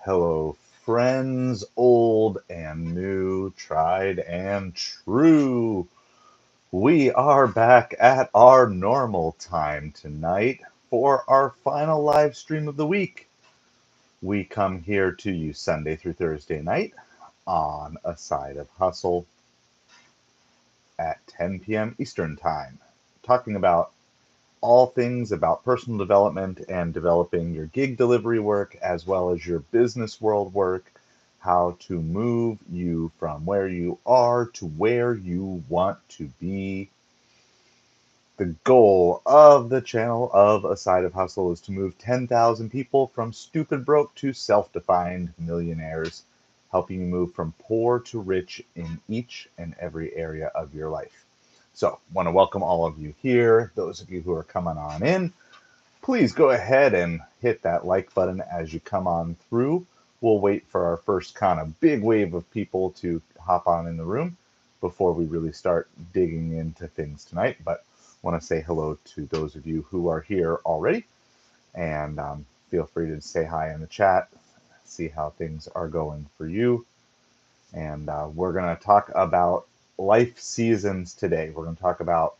Hello, friends, old and new, tried and true. We are back at our normal time tonight for our final live stream of the week. We come here to you Sunday through Thursday night on A Side of Hustle at 10 p.m. Eastern Time, talking about all things about personal development and developing your gig delivery work as well as your business world work, how to move you from where you are to where you want to be. The goal of the channel of A Side of Hustle is to move 10,000 people from stupid broke to self-defined millionaires, helping you move from poor to rich in each and every area of your life. So, want to welcome all of you here. Those of you who are coming on in, please go ahead and hit that like button as you come on through. We'll wait for our first kind of big wave of people to hop on in the room before we really start digging into things tonight. But want to say hello to those of you who are here already, and feel free to say hi in the chat, see how things are going for you. And we're going to talk about life seasons today. We're going to talk about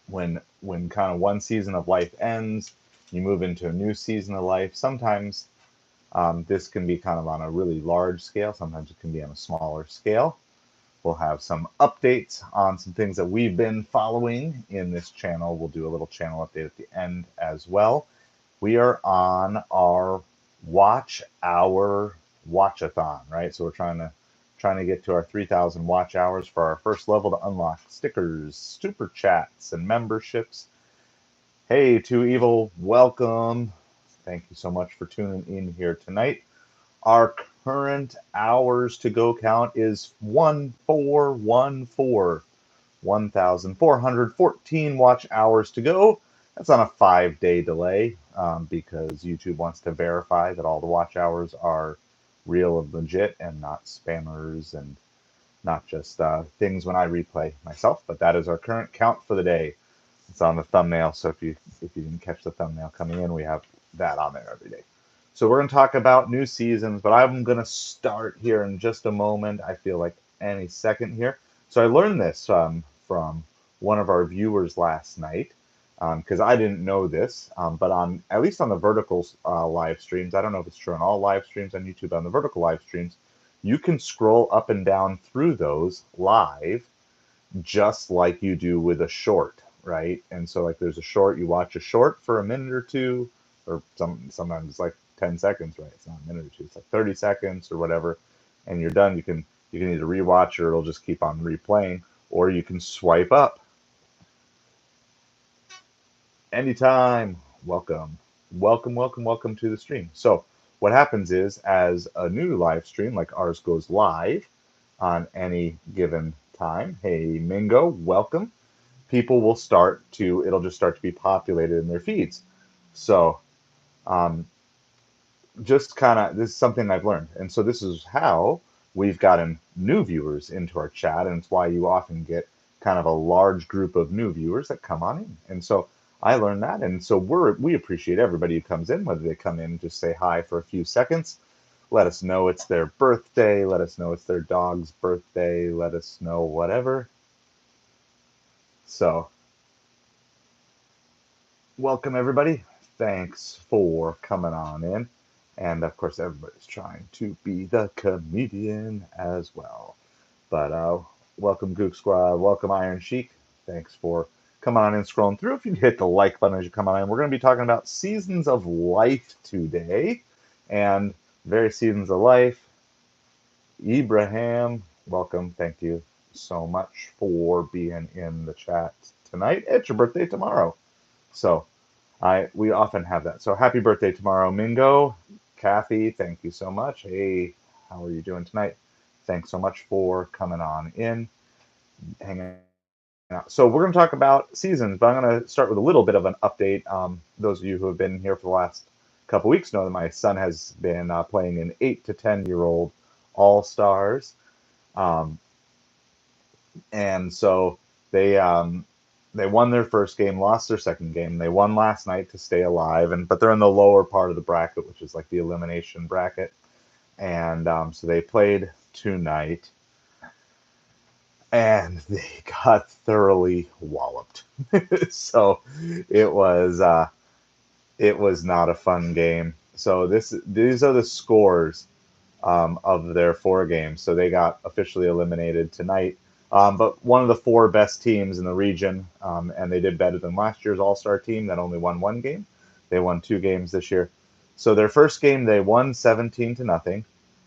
when kind of one season of life ends, you move into a new season of life. Sometimes this can be kind of on a really large scale. Sometimes it can be on a smaller scale. We'll have some updates on some things that we've been following in this channel. We'll do a little channel update at the end as well. We are on our watch hour watchathon, right? So we're trying to get to our 3,000 watch hours for our first level to unlock stickers, super chats, and memberships. Hey, Two Evil, welcome. Thank you so much for tuning in here tonight. Our current hours to go count is 1414, 1,414 watch hours to go. That's on a 5-day delay because YouTube wants to verify that all the watch hours are real and legit and not spammers and not just things when I replay myself. But that is our current count for the day. It's on the thumbnail, so if you didn't catch the thumbnail coming in, we have that on there every day. So we're going to talk about new seasons, but I'm going to start here in just a moment. I feel like any second here. So I learned this from one of our viewers last night because I didn't know this, but on at least on the vertical live streams, I don't know if it's true on all live streams on YouTube, on the vertical live streams, you can scroll up and down through those live just like you do with a short, right? And so like there's a short, you watch a short for a minute or two, or sometimes it's like 10 seconds, right? It's not a minute or two, it's like 30 seconds or whatever, and you're done. You can either rewatch or it'll just keep on replaying, or you can swipe up anytime. Welcome. Welcome to the stream. So what happens is as a new live stream like ours goes live on any given time, hey Mingo, welcome, people will it'll just start to be populated in their feeds. So um, just kind of, this is something I've learned. And so this is how we've gotten new viewers into our chat. And it's why you often get kind of a large group of new viewers that come on in. And so I learned that. And so we appreciate everybody who comes in, whether they come in, just say hi for a few seconds. Let us know it's their birthday. Let us know it's their dog's birthday. Let us know whatever. So welcome, everybody. Thanks for coming on in. And of course, everybody's trying to be the comedian as well. But welcome, Gook Squad. Welcome, Iron Sheik. Thanks for coming on in, scrolling through. If you hit the like button as you come on in, we're going to be talking about seasons of life today. And various seasons of life. Ibrahim, welcome. Thank you so much for being in the chat tonight. It's your birthday tomorrow. So we often have that. So happy birthday tomorrow, Mingo. Kathy, thank you so much. Hey, how are you doing tonight? Thanks so much for coming on in, hanging out. So we're going to talk about seasons, but I'm going to start with a little bit of an update. Those of you who have been here for the last couple weeks know that my son has been playing in 8 to 10-year-old All-Stars. And so they they won their first game, lost their second game. They won last night to stay alive, but they're in the lower part of the bracket, which is like the elimination bracket. And so they played tonight, and they got thoroughly walloped. So it was uh, it was not a fun game. So these are the scores of their 4 games. So they got officially eliminated tonight. But one of the 4 best teams in the region, and they did better than last year's All-Star team that only won 1 game. They won 2 games this year. So their first game they won 17-0.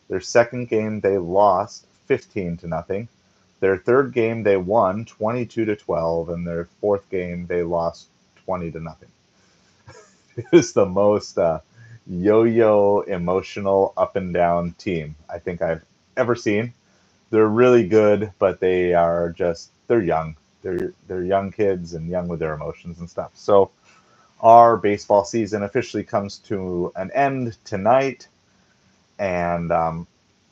Their second game they lost 15-0. Their third game they won 22-12, and their fourth game they lost 20-0. It was the most yo-yo emotional up and down team I think I've ever seen. They're really good, but they're young. They're young kids and young with their emotions and stuff. So our baseball season officially comes to an end tonight. And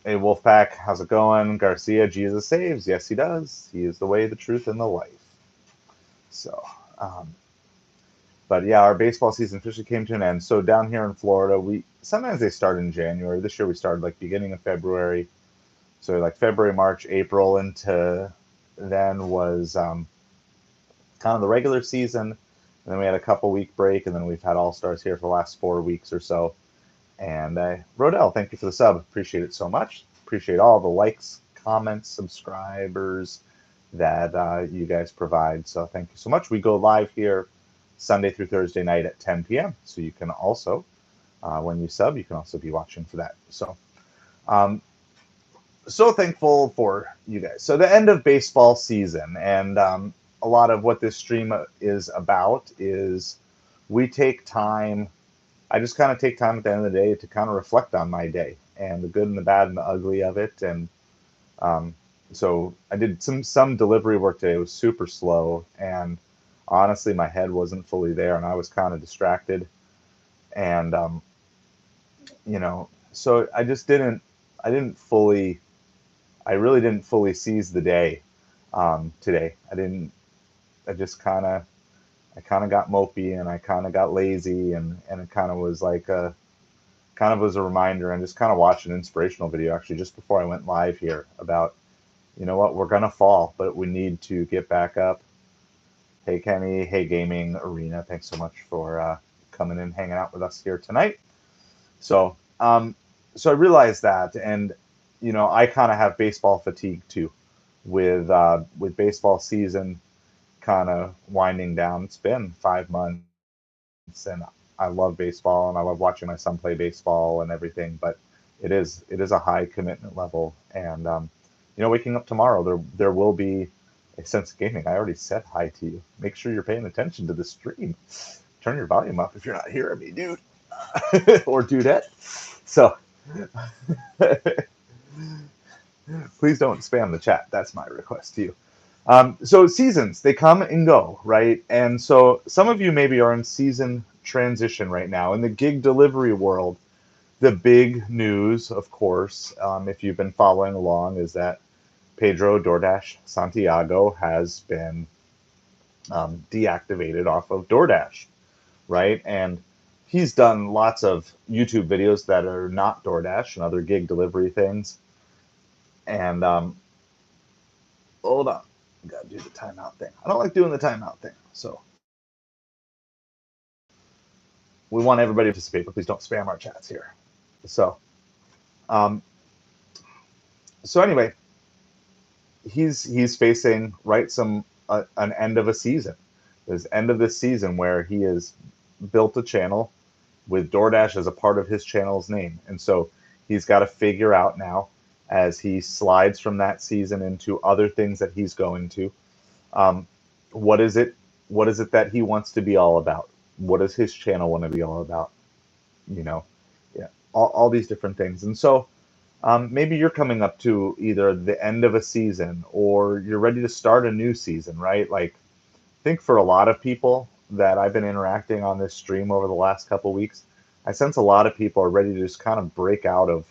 hey, Wolfpack, how's it going? Garcia, Jesus saves. Yes, he does. He is the way, the truth, and the life. So, but yeah, our baseball season officially came to an end. So down here in Florida, we sometimes they start in January. This year we started like beginning of February. So like February, March, April into then was kind of the regular season. And then we had a couple-week break, and then we've had All Stars here for the last 4 weeks or so. And Rodell, thank you for the sub. Appreciate it so much. Appreciate all the likes, comments, subscribers that you guys provide. So thank you so much. We go live here Sunday through Thursday night at 10 p.m. So you can also, when you sub, you can also be watching for that. So thankful for you guys. So the end of baseball season, and a lot of what this stream is about is we take time. I just kind of take time at the end of the day to kind of reflect on my day and the good and the bad and the ugly of it. And so I did some delivery work today. It was super slow, and honestly, my head wasn't fully there, and I was kind of distracted. And so I really didn't fully seize the day today. I didn't. I just I kind of got mopey, and I kind of got lazy, and it kind of was like kind of was a reminder. And just kind of watched an inspirational video actually just before I went live here about, you know what, we're gonna fall, but we need to get back up. Hey Kenny, hey Gaming Arena, thanks so much for coming in, hanging out with us here tonight. So so I realized that, and I kind of have baseball fatigue too, with baseball season kind of winding down. It's been 5 months, and I love baseball, and I love watching my son play baseball and everything. But it is a high commitment level, and waking up tomorrow, there will be a sense of gaming. I already said hi to you. Make sure you're paying attention to the stream. Turn your volume up if you're not hearing me, dude, or dudette. So please don't spam the chat. That's my request to you. So seasons, they come and go, right? And so some of you maybe are in season transition right now. In the gig delivery world, the big news, of course, if you've been following along, is that Pedro DoorDash Santiago has been deactivated off of DoorDash, right? And he's done lots of YouTube videos that are not DoorDash and other gig delivery things. And hold on, gotta do the timeout thing. I don't like doing the timeout thing, so we want everybody to participate, but please don't spam our chats here. So, um, so anyway, he's facing an end of a season. This end of this season where he has built a channel with DoorDash as a part of his channel's name, and so he's got to figure out now as he slides from that season into other things that he's going to. What is it? What is it that he wants to be all about? What does his channel want to be all about? Yeah, all these different things. And so maybe you're coming up to either the end of a season or you're ready to start a new season, right? Like, I think for a lot of people that I've been interacting on this stream over the last couple weeks, I sense a lot of people are ready to just kind of break out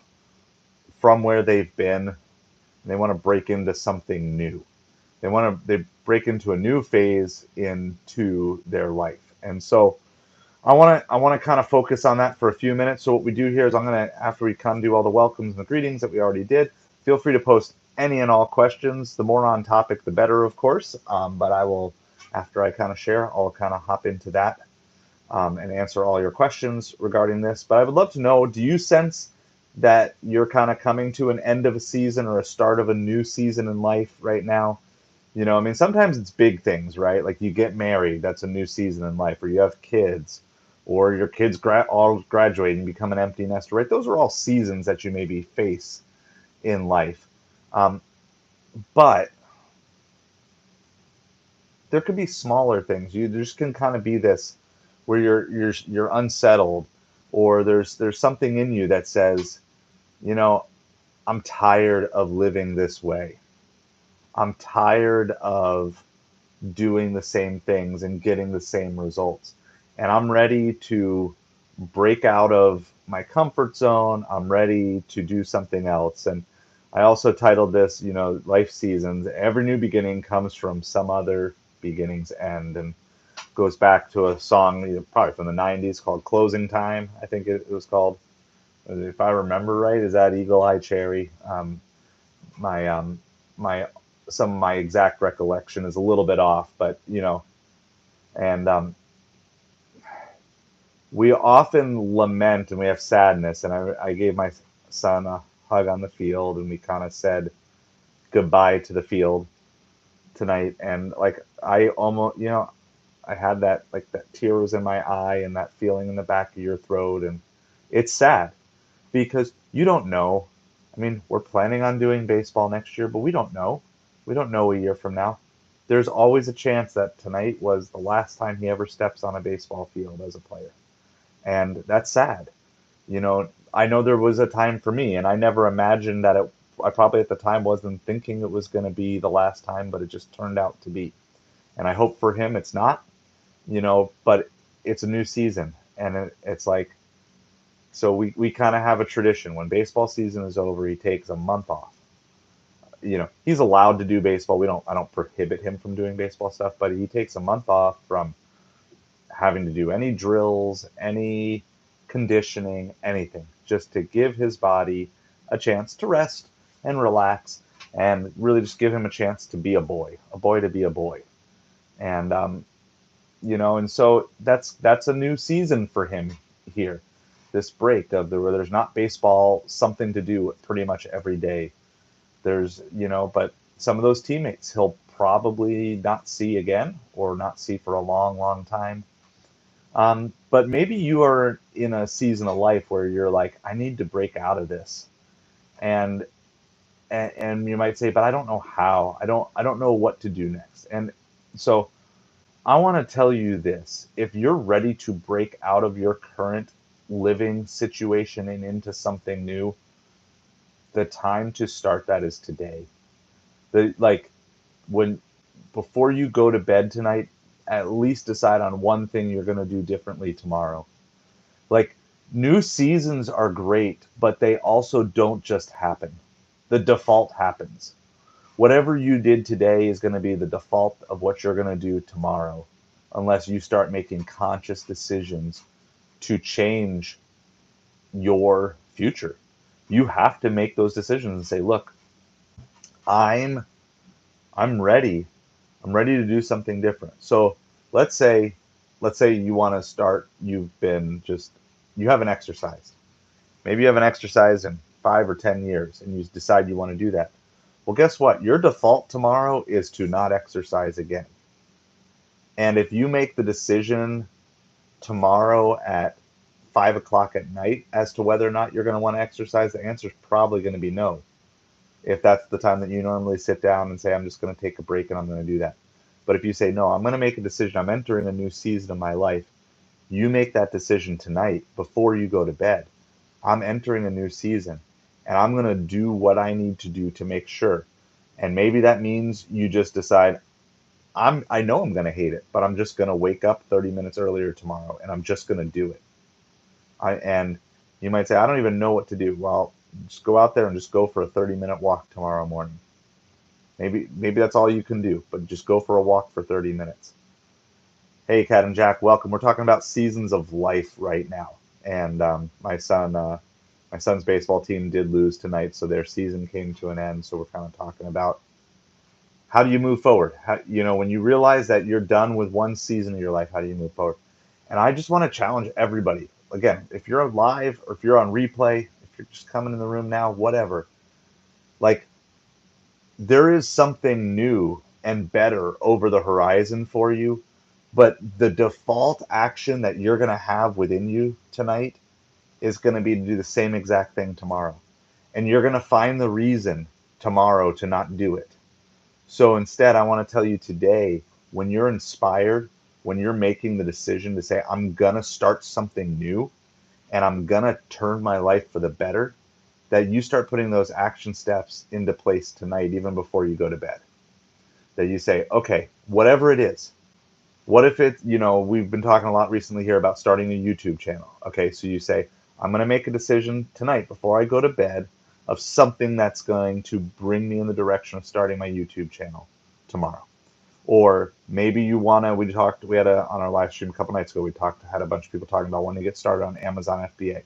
from where they've been. And they want to break into something new. They break into a new phase into their life. And so I want to kind of focus on that for a few minutes. So what we do here is I'm going to, after we kind of do all the welcomes and the greetings that we already did, feel free to post any and all questions. The more on topic, the better, of course. But I will, after I kind of share, I'll kind of hop into that and answer all your questions regarding this. But I would love to know, do you sense that you're kind of coming to an end of a season or a start of a new season in life right now? You know, I mean, sometimes it's big things, right? Like you get married, that's a new season in life, or you have kids, or your kids all graduate and become an empty nester, right? Those are all seasons that you maybe face in life. Um, but there could be smaller things. You just can kind of be this where you're unsettled, or there's something in you that says, you know, I'm tired of living this way. I'm tired of doing the same things and getting the same results. And I'm ready to break out of my comfort zone. I'm ready to do something else. And I also titled this, you know, Life Seasons. Every new beginning comes from some other beginning's end. And goes back to a song, you know, probably from the 90s called Closing Time, I think it was called. If I remember right, is that Eagle Eye Cherry? My my Some of my exact recollection is a little bit off, but you know, and we often lament and we have sadness. And I gave my son a hug on the field, and we kind of said goodbye to the field tonight. And like I almost, you know, I had that like that tear was in my eye and that feeling in the back of your throat, and it's sad because you don't know. I mean, we're planning on doing baseball next year, but we don't know. We don't know a year from now. There's always a chance that tonight was the last time he ever steps on a baseball field as a player. And that's sad. You know, I know there was a time for me, and I never imagined that it, I probably at the time wasn't thinking it was going to be the last time, but it just turned out to be. And I hope for him it's not, you know, but it's a new season. And it's like, so we kind of have a tradition. When baseball season is over, he takes a month off. You know, he's allowed to do baseball. I don't prohibit him from doing baseball stuff, but he takes a month off from having to do any drills, any conditioning, anything, just to give his body a chance to rest and relax and really just give him a chance to be a boy to be a boy. And, you know, and so that's a new season for him here. This break of where there's not baseball, something to do pretty much every day. There's, you know, but some of those teammates he'll probably not see again or not see for a long, long time. But maybe you are in a season of life where you're like, I need to break out of this, and and you might say, but I don't know how. I don't know what to do next. And so I want to tell you this: if you're ready to break out of your current living situation and into something new, the time to start that is today. The like when Before you go to bed tonight, at least decide on one thing you're going to do differently tomorrow. Like, new seasons are great, but they also don't just happen. The default happens. Whatever you did today is going to be the default of what you're going to do tomorrow, unless you start making conscious decisions to change your future. You have to make those decisions and say, look, I'm I'm ready. I'm ready to do something different. So let's say let's say you want to start, you haven't exercised. Maybe you haven't exercised in 5 or 10 years and you decide you want to do that. Well, guess what? Your default tomorrow is to not exercise again. And if you make the decision tomorrow at 5 o'clock at night as to whether or not you're going to want to exercise, the answer is probably going to be no. If that's the time that you normally sit down and say, I'm just going to take a break and I'm going to do that. But if you say, no, I'm going to make a decision, I'm entering a new season of my life, you make that decision tonight before you go to bed. I'm entering a new season and I'm going to do what I need to do to make sure. And maybe that means you just decide, I know I'm going to hate it, but I'm just going to wake up 30 minutes earlier tomorrow and I'm just going to do it. And you might say, I don't even know what to do. Well, just go out there and just go for a 30-minute walk tomorrow morning. Maybe that's all you can do, but just go for a walk for 30 minutes. Hey, Kat and Jack, welcome. We're talking about seasons of life right now, and my son's baseball team did lose tonight, so their season came to an end. So we're kind of talking about how do you move forward. When you realize that you're done with one season of your life, how do you move forward? And I just want to challenge everybody. Again, if you're live or if you're on replay, if you're just coming in the room now, whatever, like there is something new and better over the horizon for you, but the default action that you're going to have within you tonight is going to be to do the same exact thing tomorrow. And you're going to find the reason tomorrow to not do it. So instead, I want to tell you today, when you're inspired, when you're making the decision to say, I'm going to start something new and I'm going to turn my life for the better, that you start putting those action steps into place tonight, even before you go to bed. That you say, okay, whatever it is, what if we've been talking a lot recently here about starting a YouTube channel. Okay, so you say, I'm going to make a decision tonight before I go to bed of something that's going to bring me in the direction of starting my YouTube channel tomorrow. Or maybe you want to, we had on our live stream a couple nights ago, had a bunch of people talking about wanting to get started on Amazon FBA.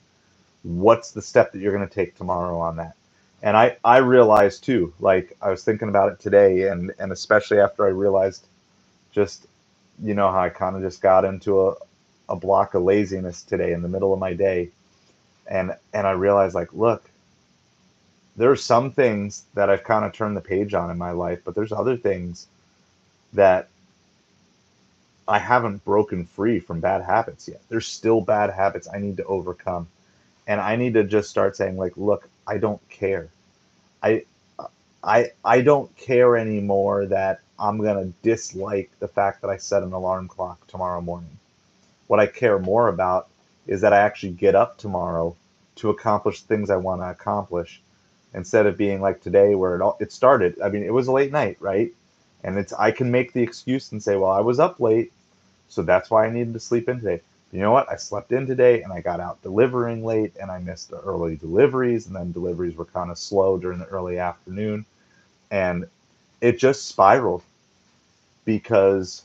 What's the step that you're going to take tomorrow on that? And I realized too, like I was thinking about it today, and especially after I realized just, how I kind of just got into a block of laziness today in the middle of my day. And I realized, like, look, there's some things that I've kind of turned the page on in my life, but there's other things that I haven't broken free from bad habits yet. There's still bad habits I need to overcome. And I need to just start saying, like, look, I don't care. I I don't care anymore that I'm gonna dislike the fact that I set an alarm clock tomorrow morning. What I care more about is that I actually get up tomorrow to accomplish things I want to accomplish, instead of being like today where it started. I mean, it was a late night, right? And I can make the excuse and say, well, I was up late, so that's why I needed to sleep in today. You know what? I slept in today and I got out delivering late and I missed the early deliveries, and then deliveries were kind of slow during the early afternoon. And it just spiraled because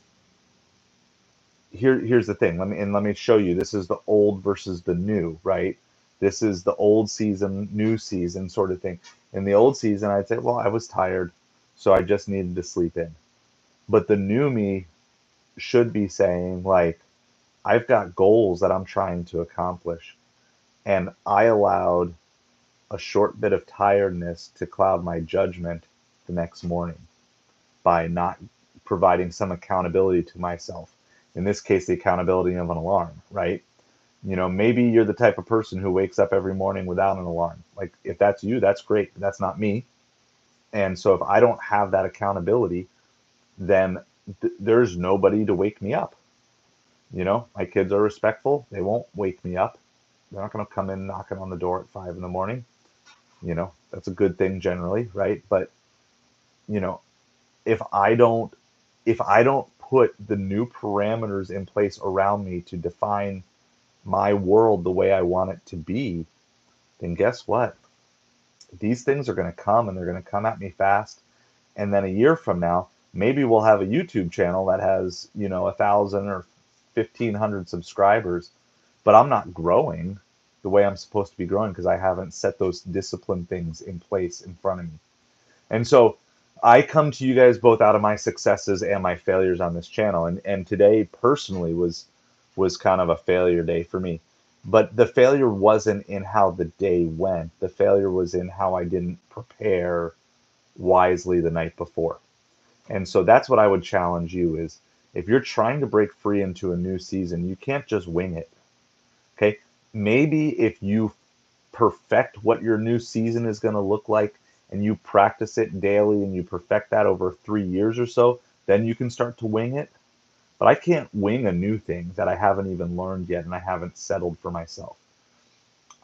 here's the thing. Let me show you. This is the old versus the new, right? This is the old season, new season sort of thing. In the old season, I'd say, well, I was tired, so I just needed to sleep in. But the new me should be saying, like, I've got goals that I'm trying to accomplish. And I allowed a short bit of tiredness to cloud my judgment the next morning by not providing some accountability to myself. In this case, the accountability of an alarm, right? Maybe you're the type of person who wakes up every morning without an alarm. Like, if that's you, that's great. But that's not me. And so if I don't have that accountability, then there's nobody to wake me up. My kids are respectful. They won't wake me up. They're not going to come in knocking on the door at 5 in the morning. That's a good thing generally, right? But, you know, if I don't put the new parameters in place around me to define my world the way I want it to be, then guess what? These things are going to come, and they're going to come at me fast. And then a year from now, maybe we'll have a YouTube channel that has, 1,000 or 1,500 subscribers, but I'm not growing the way I'm supposed to be growing because I haven't set those discipline things in place in front of me. And so I come to you guys both out of my successes and my failures on this channel. And today personally was kind of a failure day for me. But the failure wasn't in how the day went. The failure was in how I didn't prepare wisely the night before. And so that's what I would challenge you is, if you're trying to break free into a new season, you can't just wing it. Okay? Maybe if you perfect what your new season is going to look like and you practice it daily and you perfect that over 3 years or so, then you can start to wing it. But I can't wing a new thing that I haven't even learned yet and I haven't settled for myself.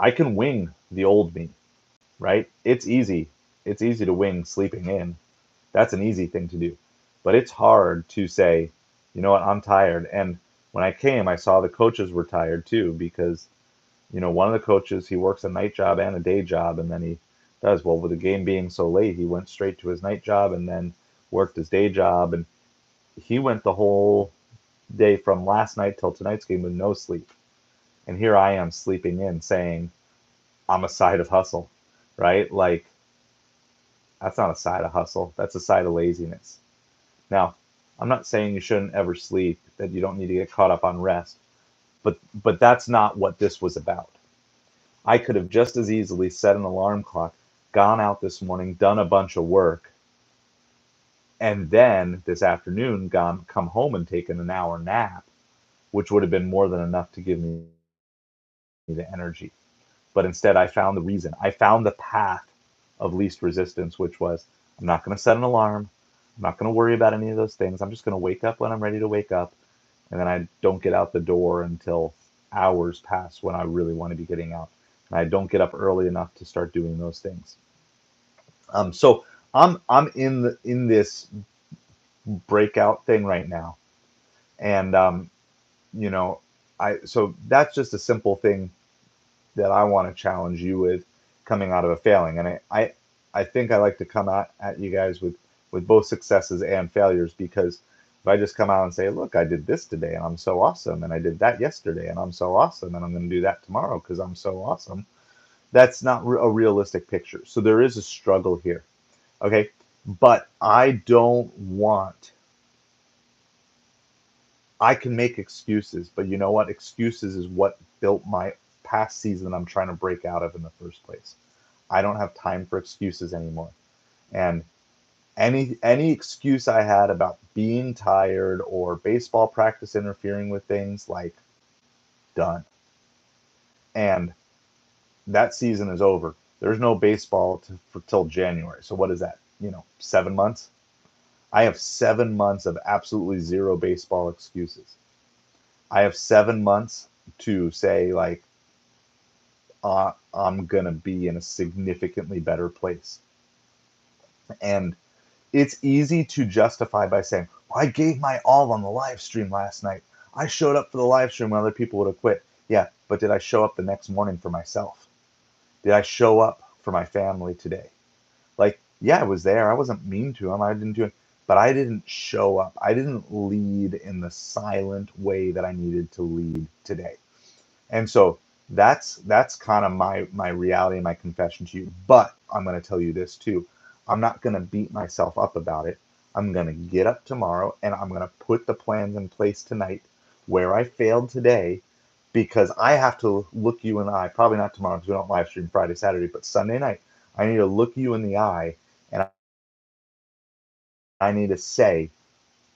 I can wing the old me, right? It's easy. It's easy to wing sleeping in. That's an easy thing to do. But it's hard to say, you know what, I'm tired. And when I came, I saw the coaches were tired too, because one of the coaches, he works a night job and a day job, and then does. Well, with the game being so late, he went straight to his night job and then worked his day job, and he went the whole day from last night till tonight's game with no sleep. And here I am sleeping in saying I'm a side of hustle, right? Like, that's not a side of hustle. That's a side of laziness. Now, I'm not saying you shouldn't ever sleep, that you don't need to get caught up on rest, but that's not what this was about. I could have just as easily set an alarm clock, gone out this morning, done a bunch of work, and then this afternoon come home and taken an hour nap, which would have been more than enough to give me the energy. But instead, I found the reason. I found the path of least resistance, which was I'm not going to set an alarm. I'm not going to worry about any of those things. I'm just going to wake up when I'm ready to wake up. And then I don't get out the door until hours pass when I really want to be getting out. And I don't get up early enough to start doing those things. So I'm in this breakout thing right now, and you know, so that's just a simple thing that I want to challenge you with coming out of a failing. And I think I like to come at you guys with both successes and failures, because if I just come out and say, look, I did this today and I'm so awesome, and I did that yesterday and I'm so awesome, and I'm going to do that tomorrow because I'm so awesome, that's not a realistic picture. So there is a struggle here. Okay. But I can make excuses, but you know what? Excuses is what built my past season that I'm trying to break out of in the first place. I don't have time for excuses anymore. And any excuse I had about being tired or baseball practice interfering with things, like, done. And that season is over. There's no baseball till January. So what is that? 7 months? I have 7 months of absolutely zero baseball excuses. I have 7 months to say, like, I'm going to be in a significantly better place. And it's easy to justify by saying, well, I gave my all on the live stream last night. I showed up for the live stream when other people would have quit. Yeah, but did I show up the next morning for myself? Did I show up for my family today? Like, yeah, I was there. I wasn't mean to them. I didn't do it, but I didn't show up. I didn't lead in the silent way that I needed to lead today. And so that's kind of my reality and my confession to you. But I'm going to tell you this too. I'm not going to beat myself up about it. I'm going to get up tomorrow and I'm going to put the plans in place tonight where I failed today, because I have to look you in the eye. Probably not tomorrow because we don't live stream Friday, Saturday, but Sunday night, I need to look you in the eye and I need to say,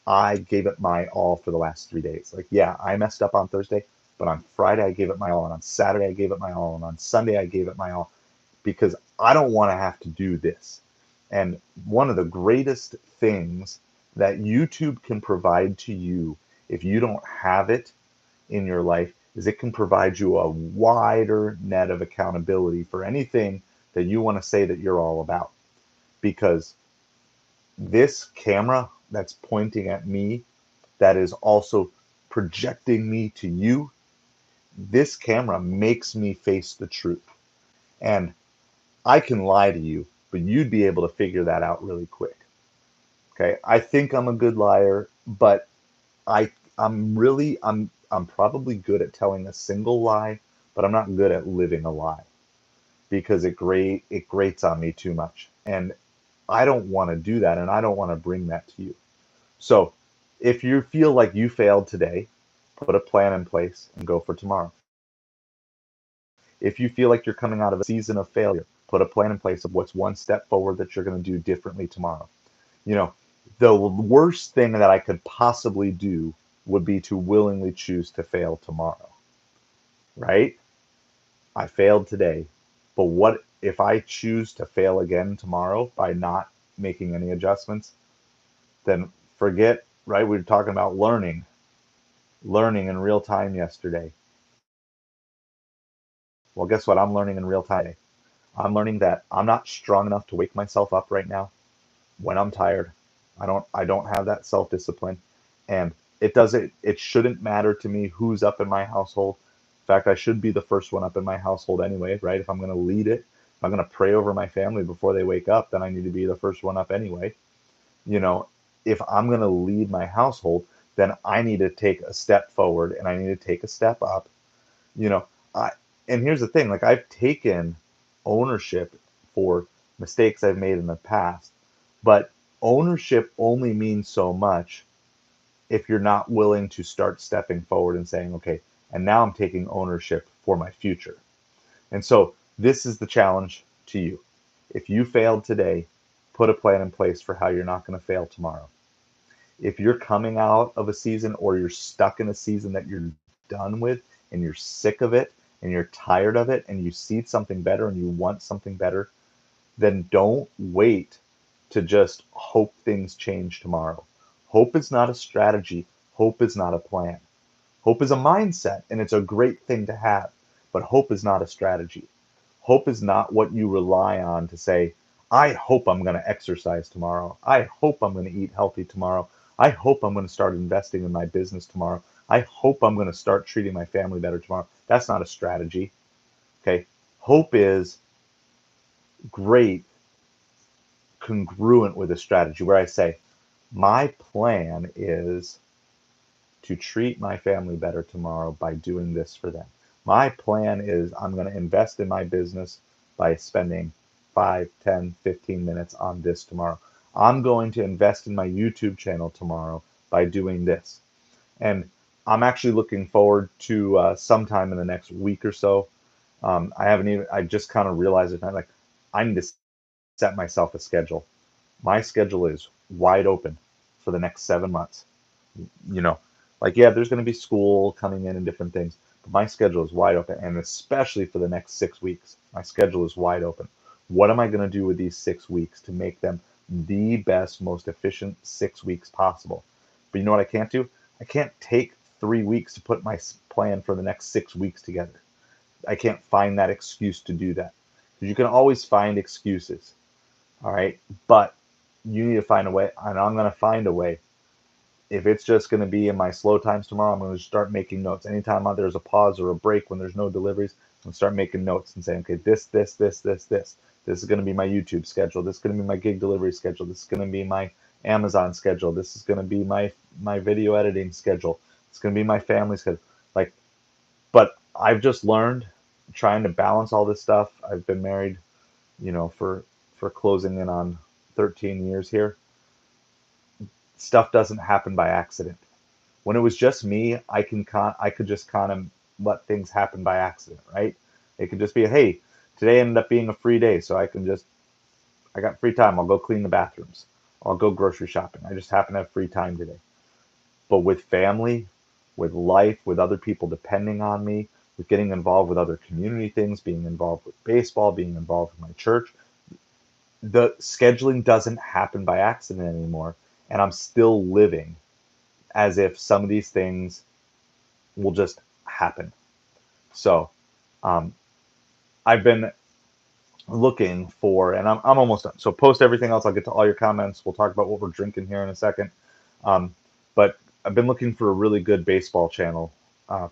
I gave it my all for the last 3 days. Like, yeah, I messed up on Thursday, but on Friday I gave it my all, and on Saturday I gave it my all, and on Sunday I gave it my all, because I don't want to have to do this. And one of the greatest things that YouTube can provide to you, if you don't have it in your life, is it can provide you a wider net of accountability for anything that you want to say that you're all about. Because this camera that's pointing at me, that is also projecting me to you, this camera makes me face the truth. And I can lie to you, but you'd be able to figure that out really quick. Okay. I think I'm a good liar, but I'm probably good at telling a single lie, but I'm not good at living a lie, because it grates on me too much. And I don't want to do that, and I don't want to bring that to you. So if you feel like you failed today, put a plan in place and go for tomorrow. If you feel like you're coming out of a season of failure, put a plan in place of what's one step forward that you're going to do differently tomorrow. You know, the worst thing that I could possibly do would be to willingly choose to fail tomorrow, right? I failed today, but what if I choose to fail again tomorrow by not making any adjustments? Then forget, right? We were talking about learning in real time yesterday. Well, guess what? I'm learning in real time. I'm learning that I'm not strong enough to wake myself up right now when I'm tired. I don't have that self-discipline. And it shouldn't matter to me who's up in my household. In fact, I should be the first one up in my household anyway, right? If I'm going to lead it, I'm going to pray over my family before they wake up, then I need to be the first one up anyway. You know, if I'm going to lead my household, then I need to take a step forward and I need to take a step up. You know, I and here's the thing, like I've taken ownership for mistakes I've made in the past, but ownership only means so much if you're not willing to start stepping forward and saying, okay, and now I'm taking ownership for my future. And so this is the challenge to you. If you failed today, put a plan in place for how you're not going to fail tomorrow. If you're coming out of a season or you're stuck in a season that you're done with and you're sick of it and you're tired of it and you see something better and you want something better, then don't wait to just hope things change tomorrow. Hope is not a strategy. Hope is not a plan. Hope is a mindset, and it's a great thing to have, but hope is not a strategy. Hope is not what you rely on to say, I hope I'm going to exercise tomorrow. I hope I'm going to eat healthy tomorrow. I hope I'm going to start investing in my business tomorrow. I hope I'm going to start treating my family better tomorrow. That's not a strategy. Okay. Hope is great, congruent with a strategy where I say, my plan is to treat my family better tomorrow by doing this for them. My plan is I'm going to invest in my business by spending 5, 10, 15 minutes on this tomorrow. I'm going to invest in my YouTube channel tomorrow by doing this. And I'm actually looking forward to sometime in the next week or so. I just kind of realized it. I'm like, I need to set myself a schedule. My schedule is wide open for the next 7 months. You know, like, yeah, there's going to be school coming in and different things, but my schedule is wide open. And especially for the next 6 weeks, my schedule is wide open. What am I going to do with these 6 weeks to make them the best, most efficient 6 weeks possible? But you know what I can't do? I can't take 3 weeks to put my plan for the next 6 weeks together. I can't find that excuse to do that. Because you can always find excuses. All right. But you need to find a way, and I'm going to find a way. If it's just going to be in my slow times tomorrow, I'm going to start making notes. Anytime there's a pause or a break when there's no deliveries, I'm going to start making notes and saying, okay, this. This is going to be my YouTube schedule. This is going to be my gig delivery schedule. This is going to be my Amazon schedule. This is going to be my video editing schedule. It's going to be my family schedule. Like, but I've just learned trying to balance all this stuff. I've been married, for closing in on 13 years here. Stuff doesn't happen by accident. When it was just me, I could just kind of let things happen by accident, right? It could just be, hey, today ended up being a free day, so I got free time. I'll go clean the bathrooms. I'll go grocery shopping. I just happen to have free time today. But with family, with life, with other people depending on me, with getting involved with other community things, being involved with baseball, being involved with my church, the scheduling doesn't happen by accident anymore. And I'm still living as if some of these things will just happen. So um, I've been looking for, and I'm almost done. So post everything else. I'll get to all your comments. We'll talk about what we're drinking here in a second. Um, but I've been looking for a really good baseball channel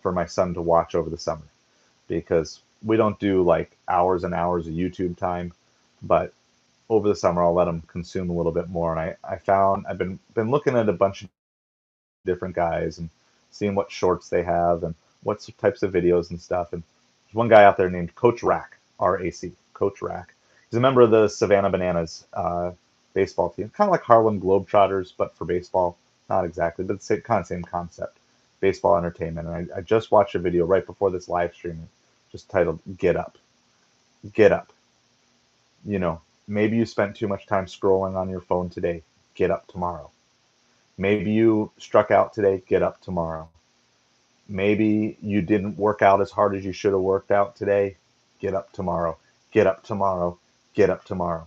for my son to watch over the summer because we don't do like hours and hours of YouTube time, but over the summer I'll let him consume a little bit more. And I found I've been looking at a bunch of different guys and seeing what shorts they have and what types of videos and stuff. And there's one guy out there named Coach Rack, RAC, Coach Rack. He's a member of the Savannah Bananas baseball team, kind of like Harlem Globetrotters, but for baseball. Not exactly, but it's kind of same concept, baseball entertainment. And I just watched a video right before this live stream, just titled "Get Up, Get Up." Maybe you spent too much time scrolling on your phone today. Get up tomorrow. Maybe you struck out today, get up tomorrow. Maybe you didn't work out as hard as you should have worked out today, get up tomorrow. Get up tomorrow. Get up tomorrow.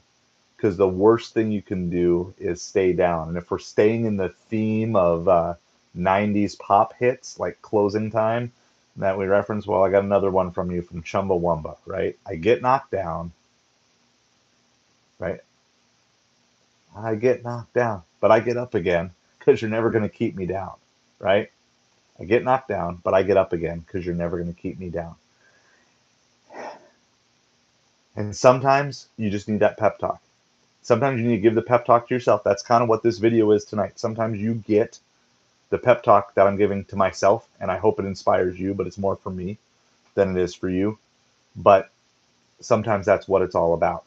Because the worst thing you can do is stay down. And if we're staying in the theme of 90s pop hits like Closing Time that we reference, well, I got another one from you from Chumbawamba, right? I get knocked down, right? I get knocked down, but I get up again because you're never going to keep me down, right? I get knocked down, but I get up again because you're never going to keep me down. And sometimes you just need that pep talk. Sometimes you need to give the pep talk to yourself. That's kind of what this video is tonight. Sometimes you get the pep talk that I'm giving to myself, and I hope it inspires you, but it's more for me than it is for you. But sometimes that's what it's all about.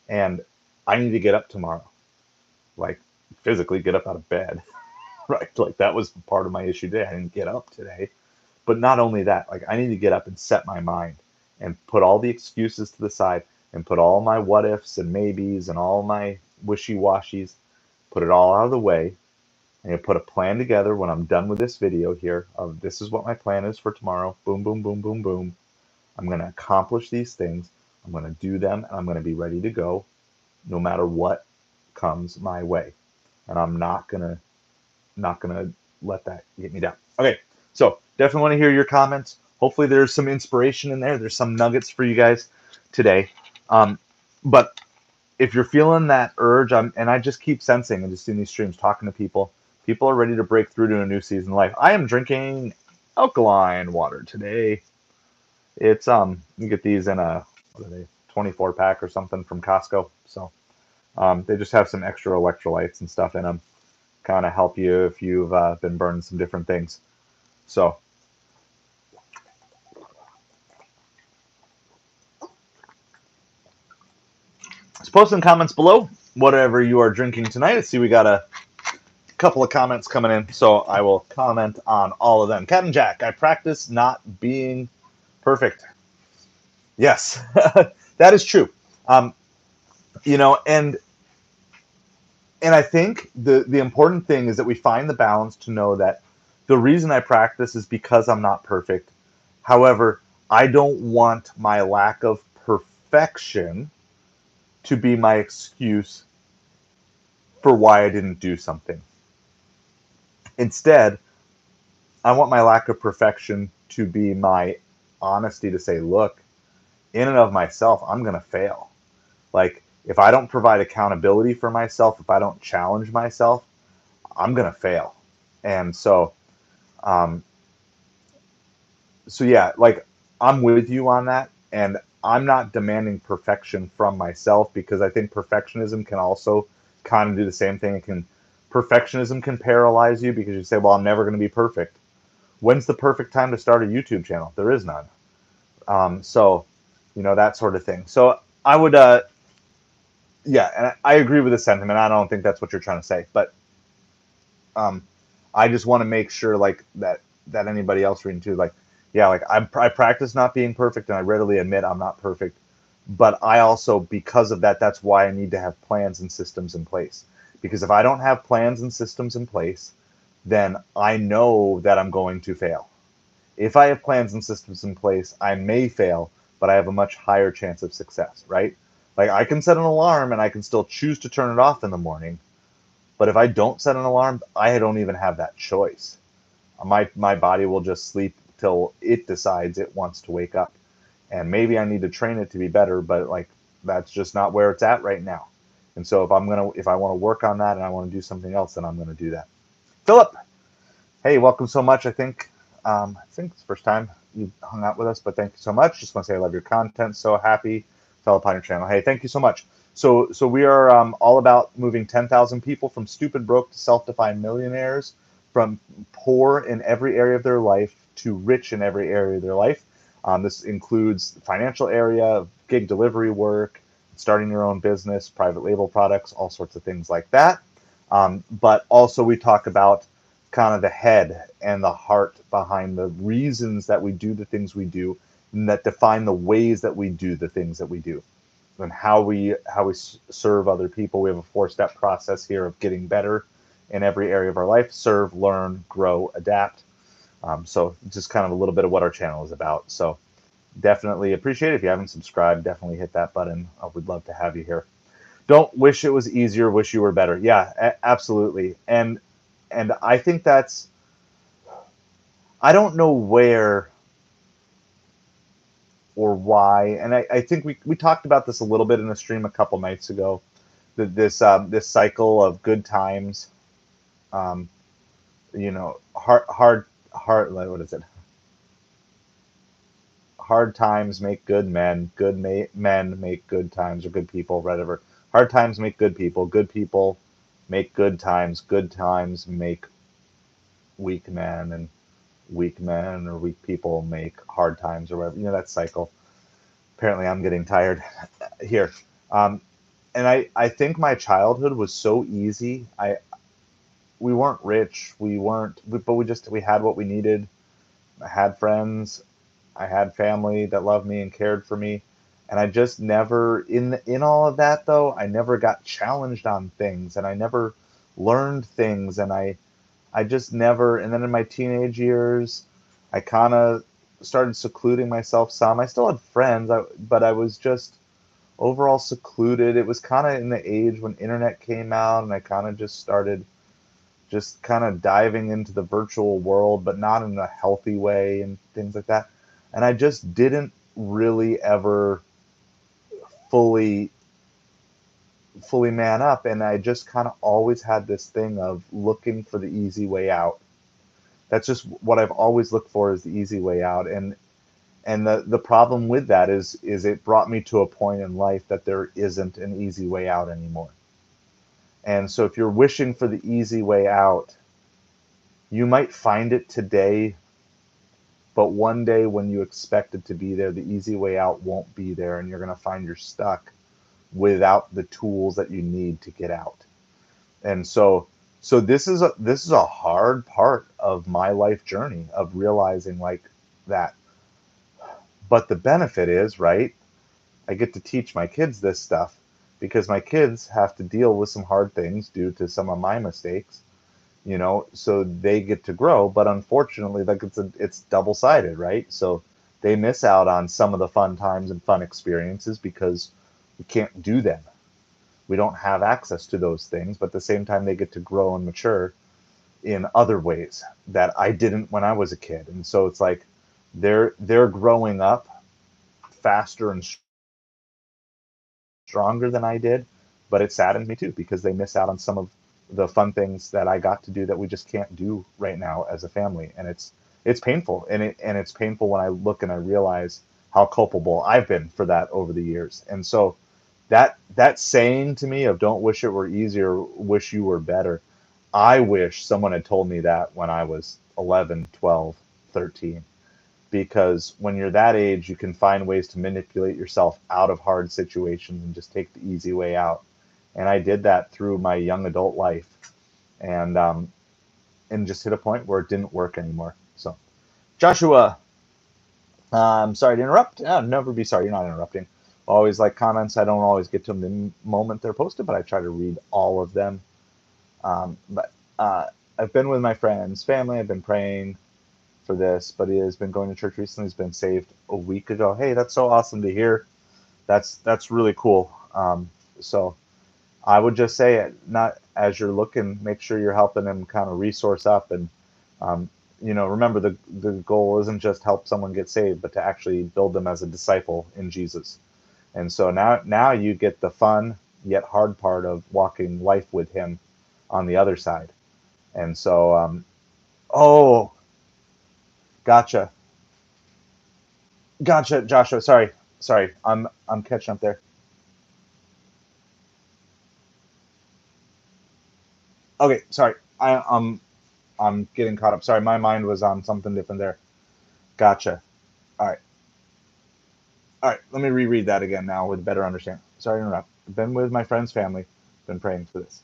And I need to get up tomorrow, like physically get up out of bed, right? Like that was part of my issue today. I didn't get up today. But not only that, like I need to get up and set my mind and put all the excuses to the side and put all my what ifs and maybes and all my wishy washies, put it all out of the way and put a plan together when I'm done with this video here of this is what my plan is for tomorrow. Boom, boom, boom, boom, boom. I'm going to accomplish these things. I'm going to do them and I'm going to be ready to go no matter what comes my way. And I'm not gonna let that get me down. Okay, so definitely want to hear your comments. Hopefully there's some inspiration in there. There's some nuggets for you guys today. But if you're feeling that urge, and I just keep sensing and just in these streams talking to people, people are ready to break through to a new season of life. I am drinking alkaline water today. It's you get these in a what are they 24 pack or something from Costco. So they just have some extra electrolytes and stuff in them, kind of help you if you've been burning some different things. So just post in comments below whatever you are drinking tonight. I see we got a couple of comments coming in, so I will comment on all of them. Captain Jack, I practice not being perfect. Yes, that is true. Um, you know, and I think the important thing is that we find the balance to know that the reason I practice is because I'm not perfect. However, I don't want my lack of perfection to be my excuse for why I didn't do something. Instead, I want my lack of perfection to be my honesty to say, look, in and of myself, I'm going to fail. Like, if I don't provide accountability for myself, if I don't challenge myself, I'm going to fail. And um, so yeah, like I'm with you on that. And I'm not demanding perfection from myself because I think perfectionism can also kind of do the same thing. Perfectionism can paralyze you because you say, well, I'm never going to be perfect. When's the perfect time to start a YouTube channel? There is none. So, that sort of thing. So I would, yeah, and I agree with the sentiment. I don't think that's what you're trying to say, but um, I just want to make sure, like that anybody else reading too, like, yeah, like I practice not being perfect, and I readily admit I'm not perfect. But I also, because of that, that's why I need to have plans and systems in place. Because if I don't have plans and systems in place, then I know that I'm going to fail. If I have plans and systems in place, I may fail, but I have a much higher chance of success, right? Like I can set an alarm and I can still choose to turn it off in the morning. But if I don't set an alarm, I don't even have that choice. My body will just sleep till it decides it wants to wake up. And maybe I need to train it to be better, but like that's just not where it's at right now. And so if I want to work on that and I want to do something else, then I'm gonna do that. Philip, hey, welcome so much. I think it's the first time you hung out with us, but thank you so much. Just want to say I love your content. So happy to help on your channel. Hey, thank you so much. So we are all about moving 10,000 people from stupid broke to self-defined millionaires, from poor in every area of their life to rich in every area of their life. This includes the financial area, gig delivery work, starting your own business, private label products, all sorts of things like that. But also we talk about kind of the head and the heart behind the reasons that we do the things we do, and that define the ways that we do the things that we do, and how we serve other people. We have a 4-step process here of getting better in every area of our life: serve, learn, grow, adapt. So just kind of a little bit of what our channel is about. So definitely appreciate it. If you haven't subscribed, definitely hit that button. I would love to have you here. Don't wish it was easier, wish you were better. Yeah, absolutely. And I think I don't know where or why, and I think we talked about this a little bit in a stream a couple nights ago. This cycle of good times, um, hard, what is it? hard times make good men, men make good times, or good people, whatever. Hard times make good people make good times make weak men, and weak men or weak people make hard times or whatever. That cycle. Apparently, I'm getting tired here. Um, and I think my childhood was so easy. We weren't rich, but we had what we needed. I had friends, I had family that loved me and cared for me, and I just never in all of that though, I never got challenged on things, and I never learned things, and I just never. And then in my teenage years, I kind of started secluding myself some. I still had friends, but I was just overall secluded. It was kind of in the age when internet came out, and I kind of just started just kind of diving into the virtual world, but not in a healthy way and things like that. And I just didn't really ever fully fully man up, and I just kind of always had this thing of looking for the easy way out. That's just what I've always looked for, is the easy way out. And the problem with that is it brought me to a point in life that there isn't an easy way out anymore. And so if you're wishing for the easy way out, you might find it today, but one day when you expect it to be there, the easy way out won't be there, and you're going to find you're stuck without the tools that you need to get out. And so this is a hard part of my life journey of realizing like that. But the benefit is, right, I get to teach my kids this stuff because my kids have to deal with some hard things due to some of my mistakes, so they get to grow. But unfortunately, like it's double sided, right? So they miss out on some of the fun times and fun experiences because we can't do them. We don't have access to those things, but at the same time, they get to grow and mature in other ways that I didn't when I was a kid. And so it's like they're growing up faster and stronger than I did, but it saddens me too because they miss out on some of the fun things that I got to do that we just can't do right now as a family, and it's painful, and it's painful when I look and I realize how culpable I've been for that over the years. And so that saying to me of don't wish it were easier, wish you were better. I wish someone had told me that when I was 11, 12, 13, because when you're that age, you can find ways to manipulate yourself out of hard situations and just take the easy way out. And I did that through my young adult life, and just hit a point where it didn't work anymore. So, Joshua, I'm sorry to interrupt. Never be sorry. You're not interrupting. Always like comments. I don't always get to them the moment they're posted, but I try to read all of them. But I've been with my friends, family. I've been praying for this, but he has been going to church recently. He's been saved a week ago. Hey, that's so awesome to hear. That's really cool. So I would just say, not as you're looking, make sure you're helping him kind of resource up, and remember the goal isn't just help someone get saved, but to actually build them as a disciple in Jesus. And so now you get the fun yet hard part of walking life with him on the other side. And so, oh, gotcha. Gotcha, Joshua. Sorry. I'm catching up there. Okay, sorry. I'm getting caught up. Sorry, my mind was on something different there. Gotcha. All right. All right. Let me reread that again now with better understanding. Sorry to interrupt. Been with my friend's family. Been praying for this.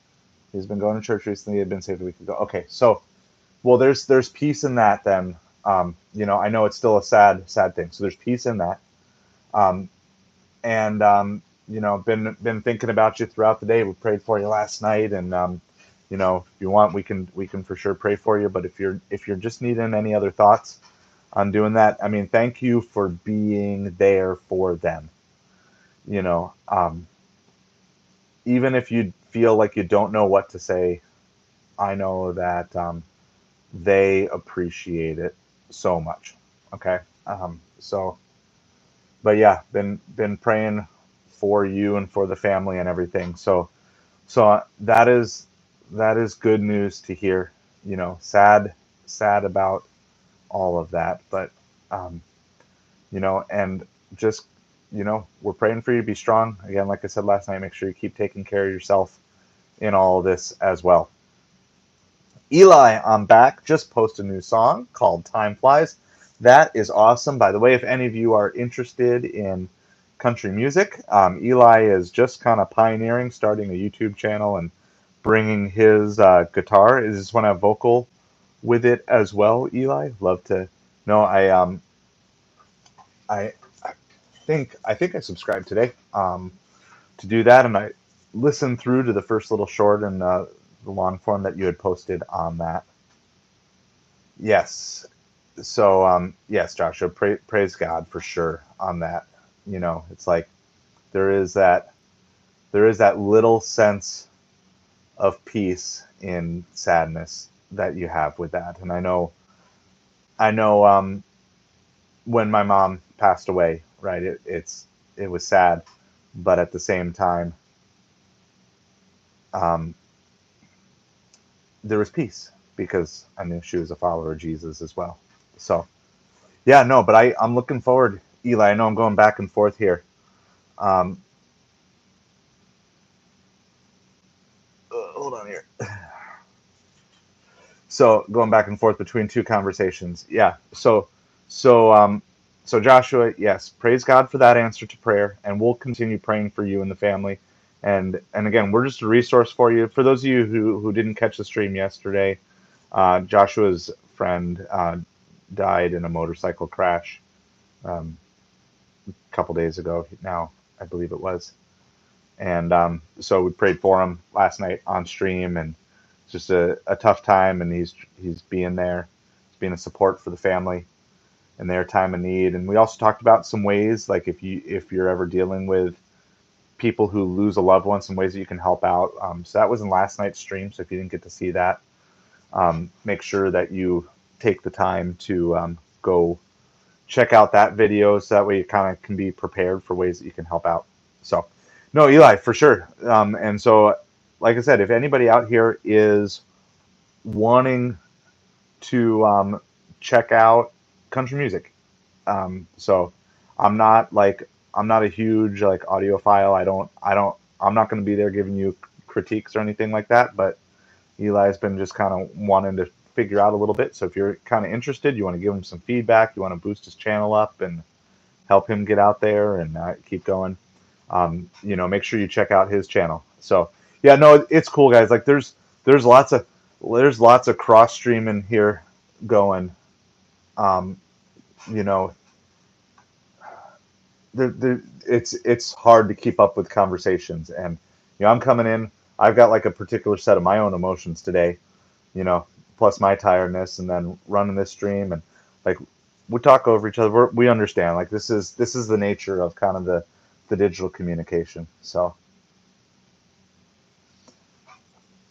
He's been going to church recently. He had been saved a week ago. Okay, so well, there's peace in that. Then, I know it's still a sad thing. So there's peace in that. Um, and been thinking about you throughout the day. We prayed for you last night, and if you want, we can for sure pray for you. But if you're just needing any other thoughts on doing that, I mean, thank you for being there for them. You know, even if you feel like you don't know what to say, I know that they appreciate it so much. Okay, so but yeah, been praying for you and for the family and everything. So that is good news to hear. Sad about all of that, but um, and just, we're praying for you to be strong. Again, like I said last night, make sure you keep taking care of yourself in all of this as well. Eli, I'm back. Just posted a new song called Time Flies. That is awesome. By the way, if any of you are interested in country music, Eli is just kind of pioneering, starting a YouTube channel and bringing his guitar. Is this one have vocal with it as well, Eli? Love to know. I I think I subscribed today to do that, and I listened through to the first little short and the long form that you had posted on that. Yes. So yes, Joshua, praise God for sure on that. It's like there is that there is that little sense of peace in sadness that you have with that. And I know when my mom passed away, right? It was sad, but at the same time, um, there was peace because I knew she was a follower of Jesus as well. So yeah, no, but I'm looking forward, Eli. I know I'm going back and forth here. Um, hold on here. So going back and forth between two conversations. Yeah. So so Joshua, yes, praise God for that answer to prayer, and we'll continue praying for you and the family. And again, we're just a resource for you. For those of you who didn't catch the stream yesterday, Joshua's friend died in a motorcycle crash um, a couple days ago. Now, I believe it was. And so we prayed for him last night on stream, and it's just a tough time. And he's being there, he's being a support for the family in their time of need. And we also talked about some ways, like if you're ever dealing with people who lose a loved one, some ways that you can help out. So that was in last night's stream. So if you didn't get to see that, make sure that you take the time to go check out that video, so that way you kind of can be prepared for ways that you can help out. So, no, Eli, for sure. And so, like I said, if anybody out here is wanting to check out country music, so I'm not a huge like audiophile. I'm not going to be there giving you critiques or anything like that. But Eli's been just kind of wanting to figure out a little bit. So if you're kind of interested, you want to give him some feedback, you want to boost his channel up and help him get out there and keep going, make sure you check out his channel. So yeah, no, it's cool, guys. Like there's lots of there's lots of cross streaming here going. Um, you know, it's hard to keep up with conversations, and I'm coming in. I've got like a particular set of my own emotions today, you know, plus my tiredness, and then running this stream, and like we talk over each other. We understand, like this is the nature of kind of the digital communication. So,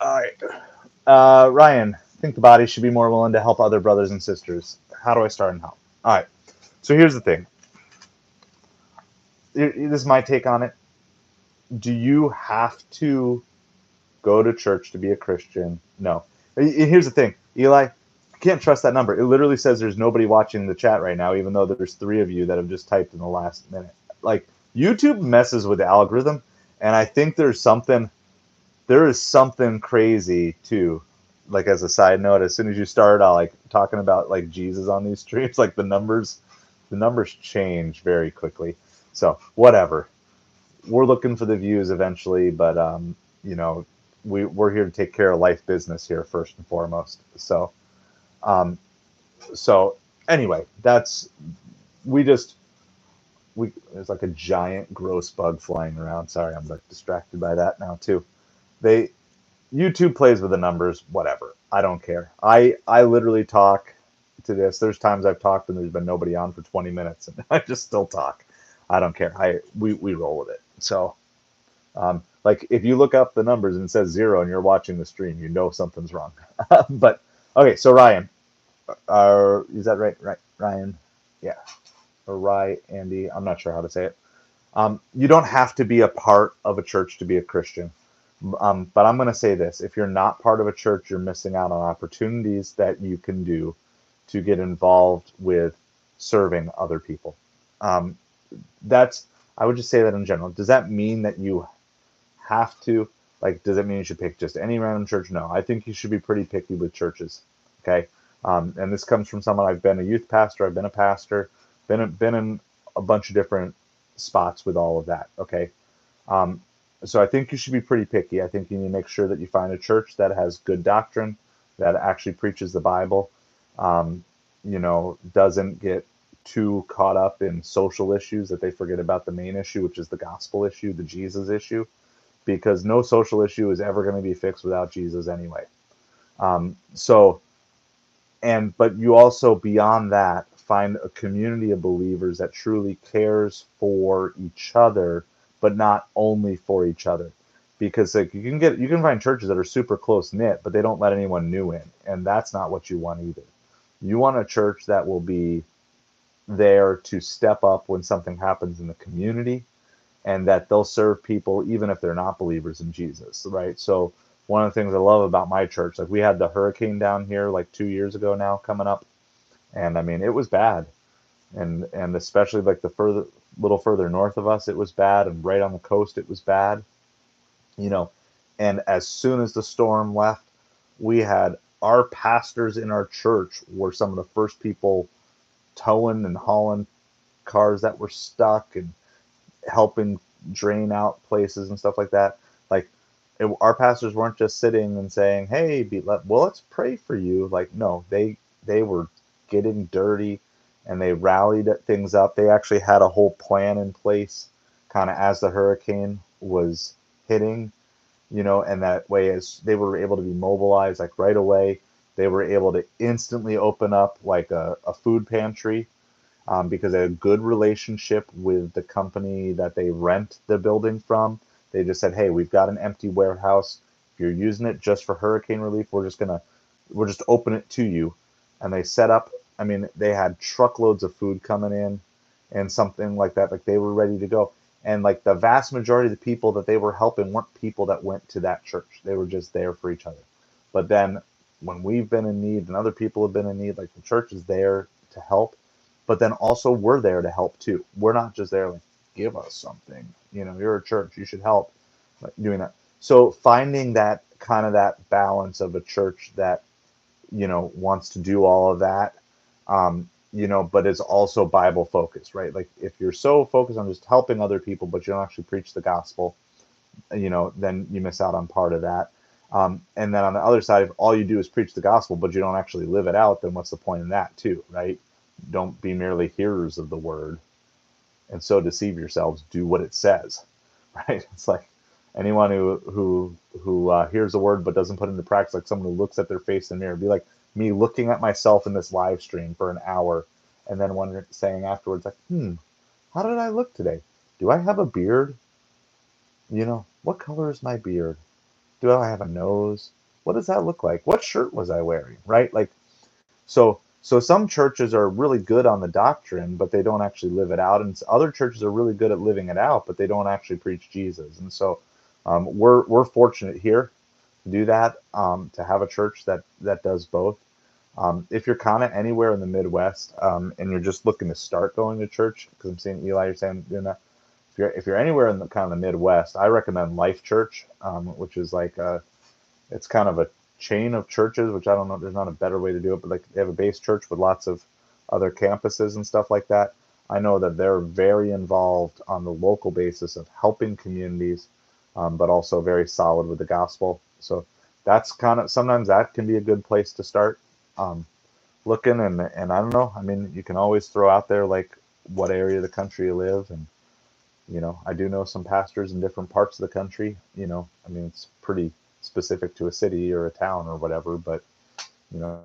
all right, Ryan, I think the body should be more willing to help other brothers and sisters. How do I start and help? All right. So here's the thing. This is my take on it. Do you have to go to church to be a Christian? No. Here's the thing, Eli. I can't trust that number. It literally says there's nobody watching the chat right now, even though there's three of you that have just typed in the last minute. Like YouTube messes with the algorithm, and I think there is something crazy too. Like as a side note, as soon as you start like talking about like Jesus on these streams, like the numbers change very quickly. So whatever. We're looking for the views eventually, but you know, we're here to take care of life business here first and foremost. Um, so anyway, that's we just we there's like a giant gross bug flying around. Sorry, I'm like distracted by that now too. They YouTube plays with the numbers, whatever. I don't care. I literally talk to this. There's times I've talked and there's been nobody on for 20 minutes, and I just still talk. I don't care. We roll with it. So, like if you look up the numbers and it says 0 and you're watching the stream, you know something's wrong. But okay, so Ryan, is that right? Right, Ryan? Yeah, or Rye Andy? I'm not sure how to say it. You don't have to be a part of a church to be a Christian. But I'm going to say this. If you're not part of a church, you're missing out on opportunities that you can do to get involved with serving other people. Um, that's I would just say that in general. Does that mean that you have to, like, does it mean you should pick just any random church? No, I think you should be pretty picky with churches. Okay. And this comes from someone. I've been a youth pastor, I've been a pastor, been in a bunch of different spots with all of that. Okay. um, so I think you should be pretty picky. I think you need to make sure that you find a church that has good doctrine, that actually preaches the Bible, um, doesn't get too caught up in social issues that they forget about the main issue, which is the gospel issue, the Jesus issue, because no social issue is ever going to be fixed without Jesus anyway. So, but you also, beyond that, find a community of believers that truly cares for each other, but not only for each other. Because like you can find churches that are super close knit, but they don't let anyone new in, and that's not what you want either. You want a church that will be there to step up when something happens in the community, and that they'll serve people even if they're not believers in Jesus, right? So one of the things I love about my church, like we had the hurricane down here like 2 years ago now coming up, and I mean it was bad, and especially like the little further north of us, it was bad, and right on the coast it was bad, you know. And as soon as the storm left, we had our pastors in our church were some of the first people towing and hauling cars that were stuck and helping drain out places and stuff like that. Like our pastors weren't just sitting and saying, "Hey, well, let's pray for you." Like, no, they were getting dirty, and they rallied things up. They actually had a whole plan in place, kind of as the hurricane was hitting, and that way, as they were able to be mobilized like right away, they were able to instantly open up like a food pantry, because they had a good relationship with the company that they rent the building from. They just said, "Hey, we've got an empty warehouse. If you're using it just for hurricane relief, we're just open it to you." And they set up. I mean, they had truckloads of food coming in, and something like that. Like they were ready to go. And like the vast majority of the people that they were helping weren't people that went to that church. They were just there for each other. But then when we've been in need and other people have been in need, like the church is there to help, but then also we're there to help too. We're not just there like, give us something. You're a church, you should help, like doing that. So finding that kind of that balance of a church that wants to do all of that, but is also Bible focused, right? Like if you're so focused on just helping other people, but you don't actually preach the gospel, then you miss out on part of that. And then on the other side, if all you do is preach the gospel, but you don't actually live it out, then what's the point in that too, right? Don't be merely hearers of the word and so deceive yourselves. Do what it says, right? It's like anyone who hears the word but doesn't put it into practice, like someone who looks at their face in the mirror. It'd be like me looking at myself in this live stream for an hour and then saying afterwards, like, how did I look today? Do I have a beard? What color is my beard? Do I have a nose? What does that look like? What shirt was I wearing? Right? Like, so some churches are really good on the doctrine, but they don't actually live it out, and other churches are really good at living it out, but they don't actually preach Jesus. And so we're fortunate here to do that, to have a church that does both. If you're kind of anywhere in the Midwest, and you're just looking to start going to church, because I'm seeing Eli, you're saying doing that. If you're anywhere in the kind of the Midwest, I recommend Life Church, which is like it's kind of a chain of churches, which I don't know. There's not a better way to do it, but like they have a base church with lots of other campuses and stuff like that. I know that they're very involved on the local basis of helping communities, but also very solid with the gospel. So that's kind of sometimes that can be a good place to start um, looking. And I don't know. I mean, you can always throw out there like what area of the country you live, and I do know some pastors in different parts of the country. I mean, it's pretty specific to a city or a town or whatever, but you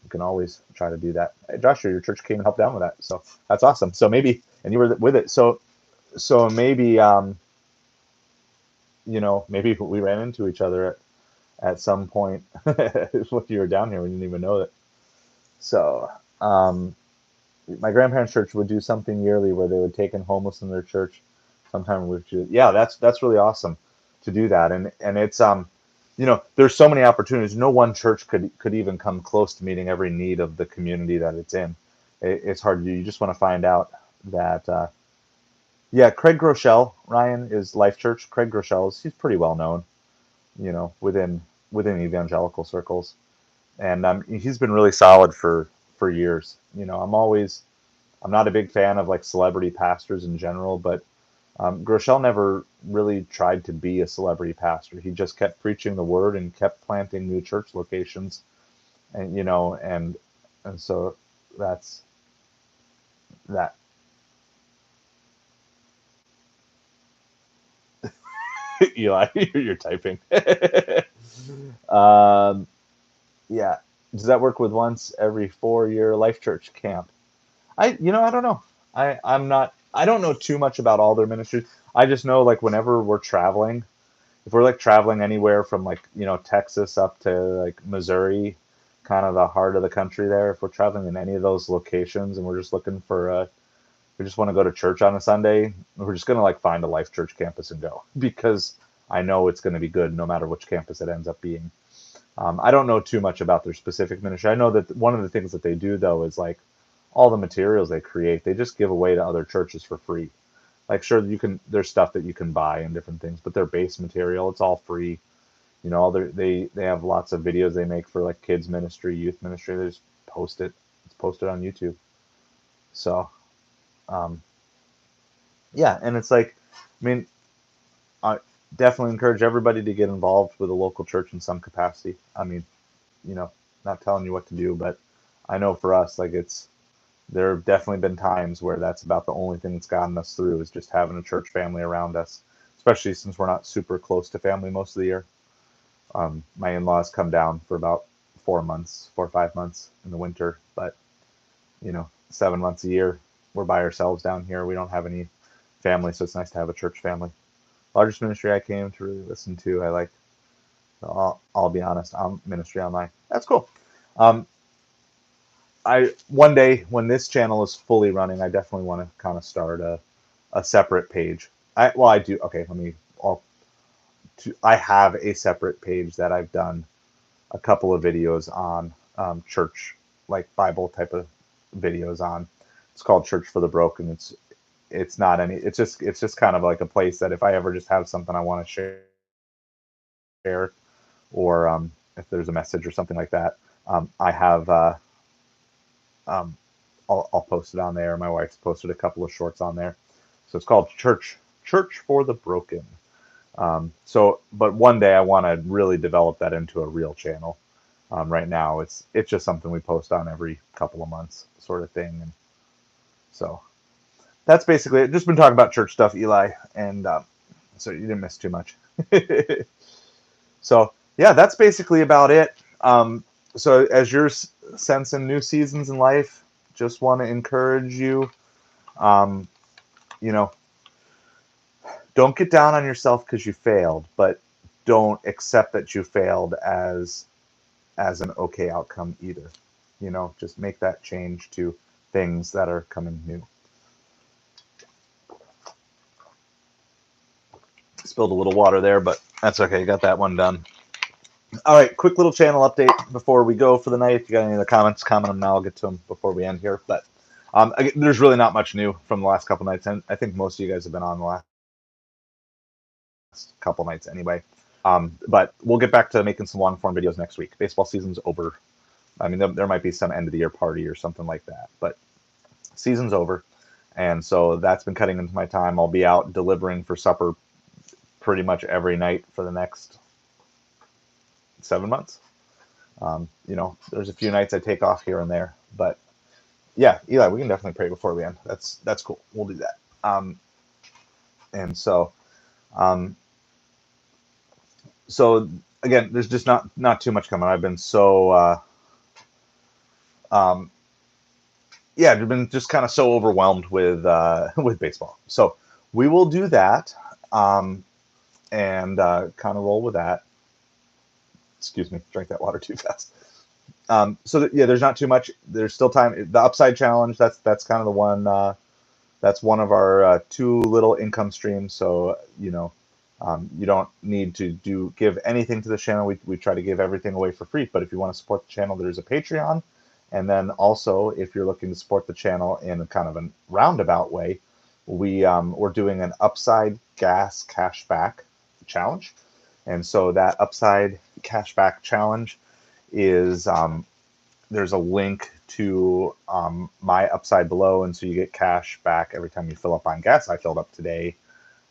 can always try to do that. Hey, Joshua, your church came and helped down with that, so that's awesome. So maybe, and you were with it, so maybe, maybe we ran into each other at some point when you were down here. We didn't even know that. So, my grandparents' church would do something yearly where they would take in homeless in their church. Sometime yeah, that's really awesome to do that, and it's there's so many opportunities. No one church could even come close to meeting every need of the community that it's in. it's hard to do. You just want to find out that. Yeah, Craig Groeschel, Ryan, is Life Church. Craig Groeschel, he's pretty well known, within evangelical circles, and he's been really solid for years. I'm not a big fan of like celebrity pastors in general, but Groeschel never really tried to be a celebrity pastor. He just kept preaching the word and kept planting new church locations, and and so that's that. Eli, you're typing. um, yeah, does that work with once every 4 year Life Church camp? I don't know. I don't know too much about all their ministries. I just know like whenever we're traveling, if we're like traveling anywhere from like Texas up to like Missouri, kind of the heart of the country there, if we're traveling in any of those locations and we're just looking for we just want to go to church on a Sunday, we're just gonna like find a Life Church campus and go because I know it's going to be good no matter which campus it ends up being. I don't know too much about their specific ministry. I know that one of the things that they do though is like all the materials they create, they just give away to other churches for free. Like sure there's stuff that you can buy and different things, but their base material, it's all free. All they have lots of videos they make for like kids ministry, youth ministry. They just post it. It's posted on YouTube. So um, yeah, and it's like, I mean, I definitely encourage everybody to get involved with a local church in some capacity. I mean, you know, not telling you what to do, but I know for us, like there have definitely been times where that's about the only thing that's gotten us through is just having a church family around us, especially since we're not super close to family most of the year. My in-laws come down for about 4 months, 4 or 5 months in the winter, but 7 months a year we're by ourselves down here. We don't have any family, so it's nice to have a church family. Largest ministry I came to really listen to, I like. I'll be honest, ministry online. That's cool. Um, I one day when this channel is fully running, I definitely want to kind of start a separate page. I do. Okay, I have a separate page that I've done a couple of videos on church, like Bible type of videos on. It's called Church for the Broken. It's not any. It's just kind of like a place that if I ever just have something I want to share, or if there's a message or something like that, I have. Um, I'll post it on there. My wife's posted a couple of shorts on there. So it's called Church for the Broken. But one day I want to really develop that into a real channel. Right now, it's just something we post on every couple of months, sort of thing. And so that's basically it. Just been talking about church stuff, Eli, and so you didn't miss too much. So yeah, that's basically about it. So as you're sensing new seasons in life, just want to encourage you. Um, you know, don't get down on yourself because you failed, but don't accept that you failed as an okay outcome either. Just make that change to things that are coming new. Spilled a little water there, but that's okay. Got that one done. All right, quick little channel update before we go for the night. If you got any other comments, comment them now. I'll get to them before we end here. But there's really not much new from the last couple nights, and I think most of you guys have been on the last couple nights anyway. But we'll get back to making some long form videos next week. Baseball season's over. I mean, there might be some end of the year party or something like that, but season's over. And so that's been cutting into my time. I'll be out delivering for supper pretty much every night for the next 7 months. There's a few nights I take off here and there, but yeah, Eli, we can definitely pray before we end. That's cool. We'll do that. And um, so again, there's just not too much coming. I've been so yeah, I've been just kind of so overwhelmed with with baseball. So we will do that and kind of roll with that. Excuse me, drank that water too fast. Yeah, there's not too much. There's still time. The upside challenge. That's kind of the one. That's one of our two little income streams. So you don't need to give anything to the channel. We try to give everything away for free. But if you want to support the channel, there's a Patreon, And then also, if you're looking to support the channel in kind of a roundabout way, we're doing an Upside Gas Cashback challenge. And so that Upside Cashback challenge is there's a link to my Upside below, and so you get cash back every time you fill up on gas. I filled up today,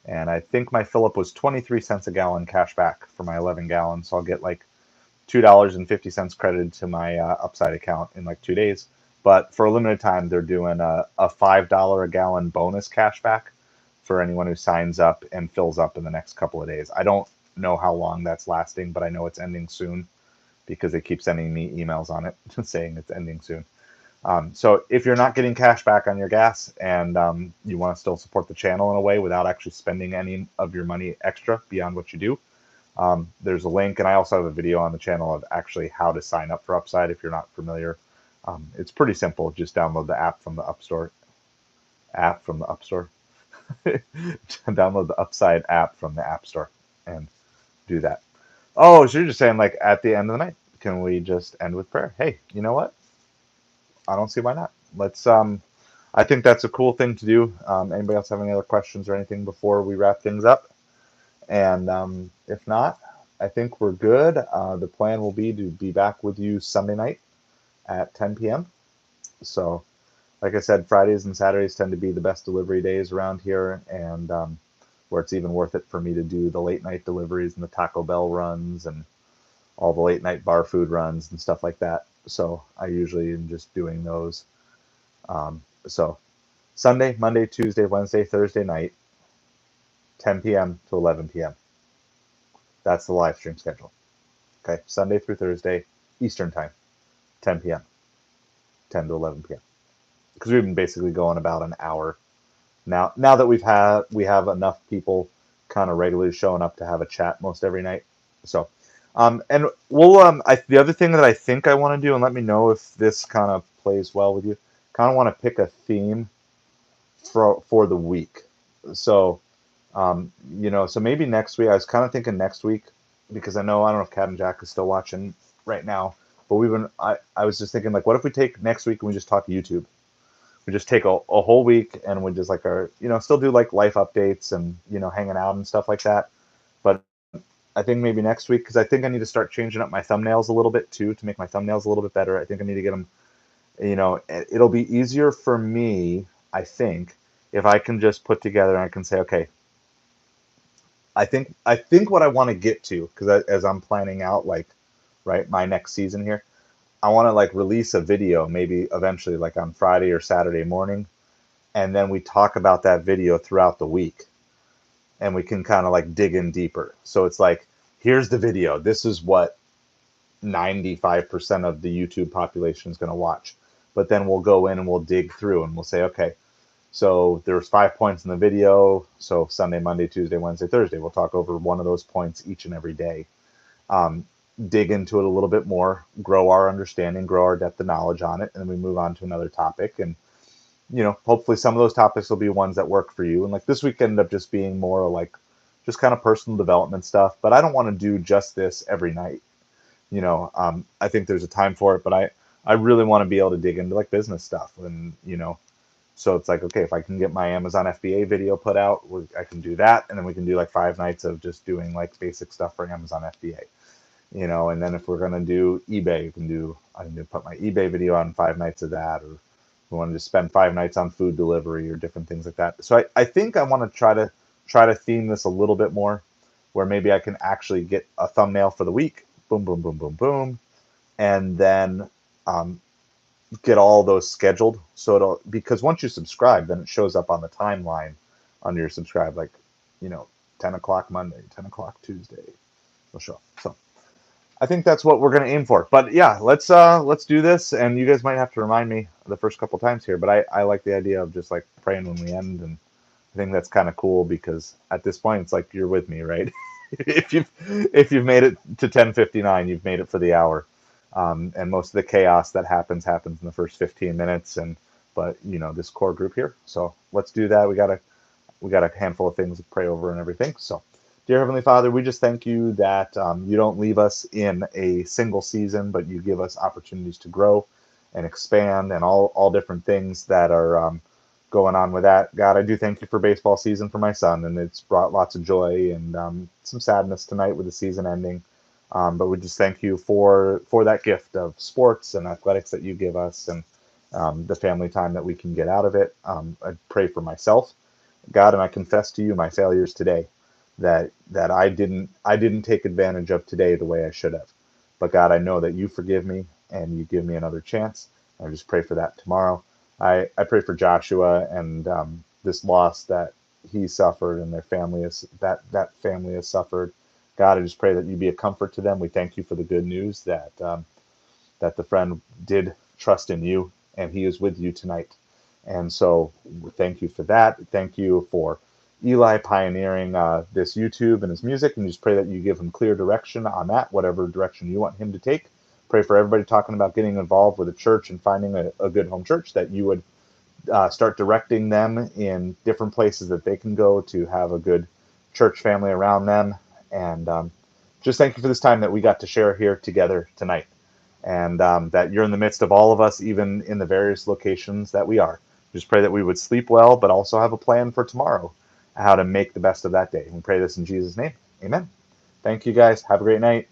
and I think my fill up was 23 cents a gallon cash back for my 11 gallons. So I'll get like $2.50 credited to my Upside account in like 2 days. But for a limited time, they're doing a $5 a gallon bonus cash back for anyone who signs up and fills up in the next couple of days. I don't know how long that's lasting, but I know it's ending soon because they keep sending me emails on it saying it's ending soon. So if you're not getting cash back on your gas and you want to still support the channel in a way without actually spending any of your money extra beyond what you do, there's a link, and I also have a video on the channel of actually how to sign up for Upside if you're not familiar. It's pretty simple. Just download the app from the App Store. Download the Upside app from the App Store and do that. Oh, so you're just saying, like, at the end of the night, can we just end with prayer? Hey, you know what? I don't see why not. Let's. I think that's a cool thing to do. Anybody else have any other questions or anything before we wrap things up? And if not, I think we're good. The plan will be to be back with you Sunday night at 10 p.m. So, like I said, Fridays and Saturdays tend to be the best delivery days around here, and where it's even worth it for me to do the late night deliveries and the Taco Bell runs and all the late night bar food runs and stuff like that. So I usually am just doing those. So Sunday, Monday, Tuesday, Wednesday, Thursday night, 10 p.m. to 11 p.m. That's the live stream schedule. Okay, Sunday through Thursday, Eastern time, 10 p.m., 10 to 11 p.m. Because we've been basically going about an hour now. Now that we have enough people kind of regularly showing up to have a chat most every night. So, and we'll the other thing that I think I want to do, and let me know if this kind of plays well with you. Kind of want to pick a theme for the week. So, so maybe next week. I was kind of thinking next week because I don't know if Cat and Jack is still watching right now, but I was just thinking, like, what if we take next week and we just talk YouTube? We just take a whole week and we just like still do like life updates and hanging out and stuff like that. But I think maybe next week, because I think I need to start changing up my thumbnails a little bit too to make my thumbnails a little bit better. I think I need to get them. It'll be easier for me, I think, if I can just put together and I can say, okay, I think what I want to get to, because as I'm planning out, like, right, my next season here, I want to like release a video maybe eventually like on Friday or Saturday morning, and then we talk about that video throughout the week, and we can kind of like dig in deeper. So it's like, here's the video. This is what 95% of the YouTube population is going to watch. But then we'll go in and we'll dig through and we'll say, okay, so there's 5 points in the video. So Sunday, Monday, Tuesday, Wednesday, Thursday, we'll talk over one of those points each and every day. Dig into it a little bit more, grow our understanding, grow our depth of knowledge on it, and then we move on to another topic. And hopefully some of those topics will be ones that work for you. And like this week ended up just being more like just kind of personal development stuff. But I don't want to do just this every night. I think there's a time for it, but I really want to be able to dig into like business stuff. And so it's like, okay, if I can get my Amazon FBA video put out, I can do that, and then we can do like 5 nights of just doing like basic stuff for Amazon FBA. And then if we're gonna do eBay, I can put my eBay video on 5 nights of that, or we want to just spend 5 nights on food delivery or different things like that. So I think I want to try to theme this a little bit more, where maybe I can actually get a thumbnail for the week, boom, boom, boom, boom, boom, and then get all those scheduled. So because once you subscribe, then it shows up on the timeline under your subscribe, like 10 o'clock Monday, 10 o'clock Tuesday, it'll show up. So I think that's what we're going to aim for. But yeah, let's do this. And you guys might have to remind me the first couple times here, but I like the idea of just like praying when we end, and I think that's kind of cool because at this point it's like you're with me, right? if you've made it to 10:59, you've made it for the hour. And most of the chaos that happens in the first 15 minutes, but this core group here. So let's do that. We got a handful of things to pray over and everything. So, dear Heavenly Father, we just thank you that you don't leave us in a single season, but you give us opportunities to grow and expand and all different things that are going on with that. God, I do thank you for baseball season for my son, and it's brought lots of joy and some sadness tonight with the season ending. But we just thank you for that gift of sports and athletics that you give us, and the family time that we can get out of it. I pray for myself, God, and I confess to you my failures today, that I didn't take advantage of today the way I should have. But God, I know that you forgive me and you give me another chance. I just pray for that tomorrow. I pray for Joshua and this loss that he suffered and their family is that family has suffered. God, I just pray that you be a comfort to them. We thank you for the good news that the friend did trust in you and he is with you tonight. And so thank you for that. Thank you for Eli pioneering this YouTube and his music, and just pray that you give him clear direction on that, whatever direction you want him to take. Pray for everybody talking about getting involved with a church and finding a good home church, that you would start directing them in different places that they can go to have a good church family around them. And just thank you for this time that we got to share here together tonight, and that you're in the midst of all of us, even in the various locations that we are. Just pray that we would sleep well, but also have a plan for tomorrow, how to make the best of that day. We pray this in Jesus' name. Amen. Thank you, guys. Have a great night.